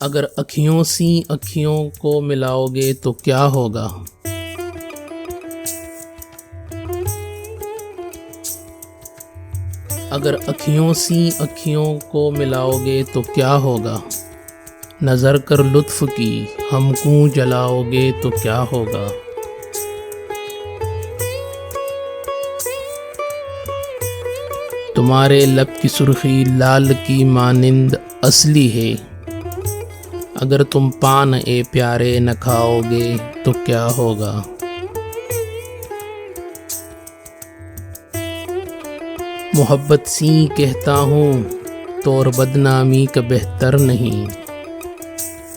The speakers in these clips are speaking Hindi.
अगर अखियों सी अखियों को मिलाओगे तो क्या होगा। अगर अखियों सी अखियों को मिलाओगे तो क्या होगा। नज़र कर लुत्फ़ की हमको जलाओगे तो क्या होगा। तुम्हारे लब की सुर्खी लाल की मानिंद असली है। अगर तुम पान ए प्यारे न खाओगे तो क्या होगा। मोहब्बत सी कहता हूँ तो और बदनामी का बेहतर नहीं।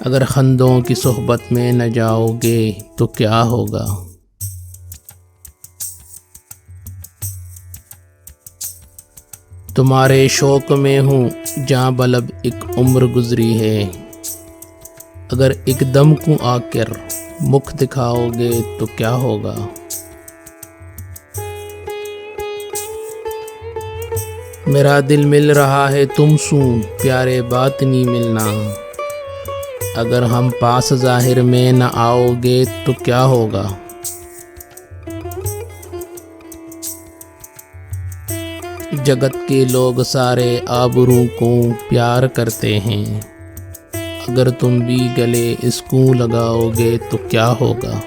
अगर खंदों की सोहबत में न जाओगे तो क्या होगा। तुम्हारे शौक में हूँ जहाँ बलब एक उम्र गुजरी है। अगर एकदम को आकर मुख दिखाओगे तो क्या होगा। मेरा दिल मिल रहा है तुमसे प्यारे बात नहीं मिलना। अगर हम पास जाहिर में न आओगे तो क्या होगा। जगत के लोग सारे आबरू को प्यार करते हैं। अगर तुम भी गले इसको लगाओगे तो क्या होगा।